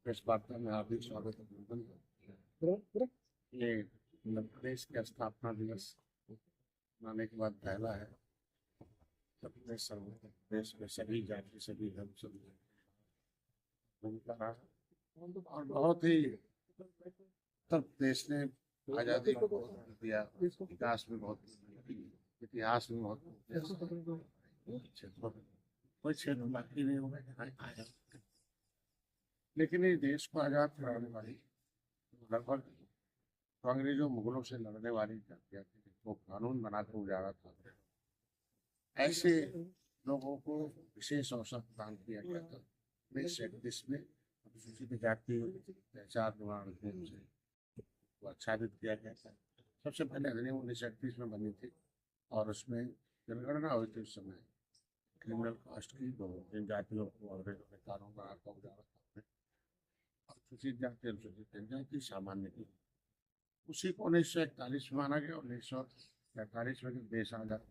Press वार्ता में हार्दिक स्वागत अभिनंदन। ये मध्य प्रदेश का स्थापना दिवस मनाने के बाद पहला है मध्य प्रदेश सर्वोत्तम प्रदेश में सभी जाति सभी धर्म सभी भूमिका रहा और बहुत ही उत्तर प्रदेश ने आज़ादी को बहुत दिया, विकास में बहुत, इतिहास में बहुत क्षेत्रों में कोई क्षेत्र बाकी नहीं होगा जहाँ आया। लेकिन इस देश को आज़ाद कराने वाली लगभग तो अंग्रेजों मुगलों से लड़ने वाली जातियाँ थी, वो कानून बनाकर गुजारा था। ऐसे लोगों को विशेष अवसर प्रदान किया गया था 1931 में। अनुसूचित जाति पहचान निवारण अधिनियम से वो आच्छादित किया गया था। सबसे पहले अधिनियम 1931 में बनी थी और उसमें जनगणना हुई थी। उस समय क्रिमिनल कास्ट की तो इन जातियों को अंग्रेजों ने कानून बनाकर गुजारा था। अनुसूचित जाति अनुसूचित जनजाति सामान्य की उसी को 1941 में माना गया। 1943 में जब देश आजाद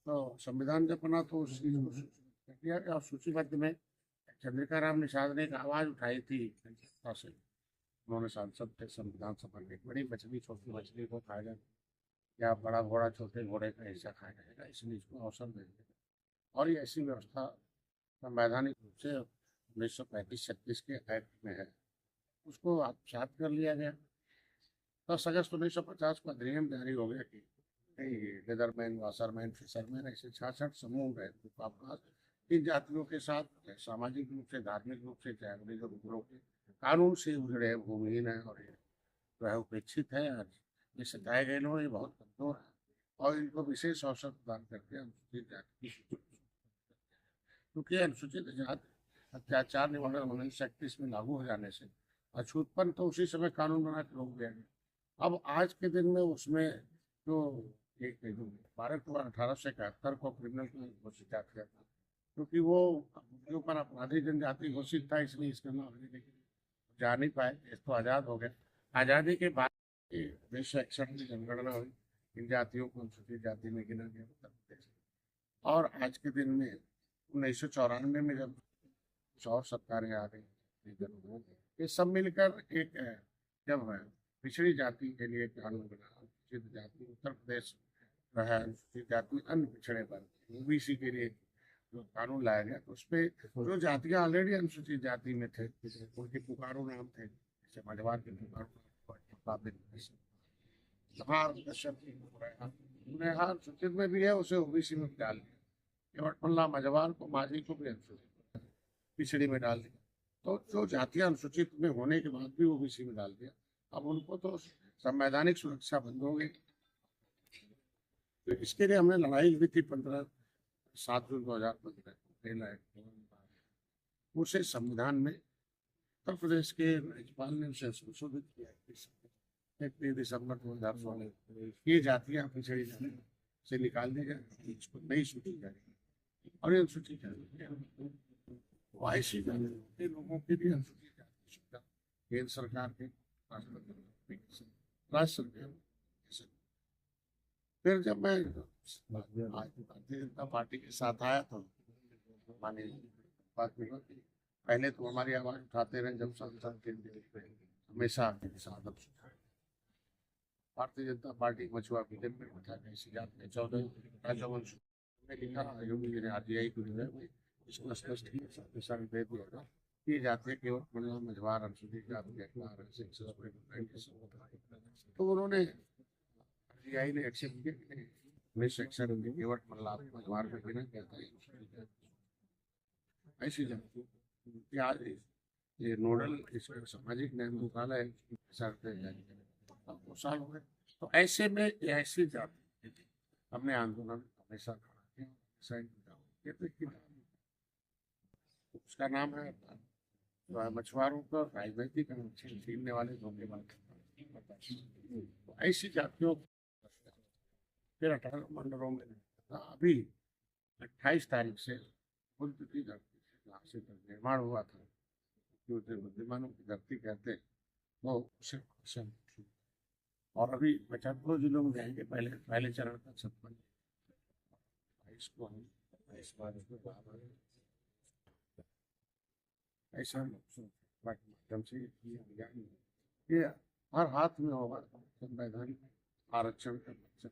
तो संविधान जब बना तो उस चीज को किया गया। और सूचीबद्ध में चंद्रिका राम निषाद ने एक आवाज उठाई थी जनता से। उन्होंने सांसद थे संविधान सभा में, बड़ी मछली छोटी मछली को खाएगा या बड़ा घोड़ा छोटे घोड़े का हिस्सा खाया जाएगा, इसलिए इसको अवसर देंगे। और ये ऐसी व्यवस्था संवैधानिक रूप से 1935-36 के एक्ट में है, उसको आत्मसात कर लिया गया। 10 अगस्त 1950 को अधिनियम जारी हो गया कि लेदरमैन, वाशरमैन, फिशरमैन ऐसे 66 समूह रहे तो आपका इन जातियों के साथ सामाजिक रूप से, धार्मिक रूप से, चाहे अंग्रेजों के कानून से उजड़े भूमिहीन है और ये जो है उपेक्षित है। और ये सताए गए लोग ये बहुत कमजोर है और इनको विशेष अवसर प्रदान करके अनुसूचित जाति की क्योंकि अनुसूचित जाति अत्याचार निवारण 1931 में लागू हो जाने से अछूतपन तो उसी समय कानून बना के रोक दिया गया। अब आज के दिन में उसमें जो एक 12/1871 को क्रिमिनल घोषित किया था क्योंकि वो के ऊपर अपराधी जनजाति घोषित था, इसलिए इसका नाम जा नहीं पाए। देश तो आज़ाद हो गया। आज़ादी के बाद 1961 में जनगणना हुई, इन जातियों को अनुसूचित जाति में गिना गया उत्तर प्रदेश। और आज के दिन में 1994 में जब और सरकारें आ गई, ये सब मिलकर एक जब पिछड़ी जाति के लिए कानून बना, अनुसूचित जाति उत्तर प्रदेश रहा, अनुसूचित जाति अन्य पिछड़े वर्ग ओबीसी के लिए जो कानून लाया गया तो उसपे जो जातियां ऑलरेडी अनुसूचित जाति में थे उनके पुकारों नाम थे, जैसे मझवार के पुकारों अनुसूचित में भी है, उसे ओबीसी में डाल दिया। केवटमल्ला मझवार को, माझी को भी अनुसूचित पिछड़ी में डाल दिया। तो जो जातियां अनुसूचित में होने के बाद भी ओबीसी में डाल दिया, अब उनको तो संवैधानिक सुरक्षा बंद हो गई। तो इसके लिए हमने लड़ाई भी थी 7 जून 2015 उसे संविधान में उत्तर प्रदेश के राज्यपाल ने उसे संशोधित किया 31 दिसंबर 2016 ये जातियां पिछड़ी जाने से निकाल दी जाए, इसको नई सूची जारी और ये सूची जारी ऐसी लोगों के लिए अनुसूचित जाति सुविधा केंद्र सरकार के राज्य सरकार। फिर जब मैं भारतीय जनता पार्टी के साथ आया तो मानी बात पहले तो हमारी आवाज उठाते रहे जब संसद के हमेशा भारतीय जनता पार्टी मछुआ विधेयक में उठा इसी जात में 14 में लिखा योगी ने आरटीआई को इसको स्पष्ट किया कि जाते केवल मंडला मझवार अनुसूचित जाति तो उन्होंने आरटीआई ने एक्सेप्ट किया। 1961 में केवट मल्ला मझवार में गिना गया था। ऐसी जाति आज ये नोडल इसका सामाजिक न्याय मंत्रालय साल हो गए। तो ऐसे में ऐसी जाति हमने आंदोलन हमेशा खड़ा किया। उसका नाम है मछुआरों को राजनीतिक छीनने वाले धोखेबाज। तो ऐसी जातियों फिर 18 मंडलों में अभी 28 तारीख से बुद्ध की धरती से निर्माण हुआ था, जो बुद्धिमानों की धरती कहते वो उसे और अभी 75 जिलों में जाएंगे। पहले चरण का 56 को हम इस बार ऐसा माध्यम से ये अभियान ये हर हाथ में होगा संवैधानिक आरक्षण का मकसद,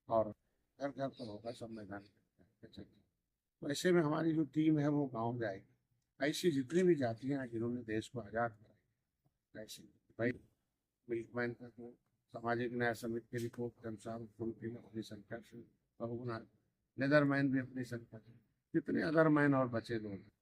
और घर घर पर होगा संवैधानिक। तो ऐसे में हमारी जो टीम है वो गांव जाएगी, ऐसी जितनी भी जातियां हैं जिन्होंने देश को आज़ाद कराया, ऐसे भाई मिल्कमैन का तो सामाजिक न्याय समिति की रिपोर्ट के अनुसार उनकी अपनी संख्या से बहुगुना, लेदरमैन भी अपनी संख्या से, कितने अदरमैन और बचे लोग हैं।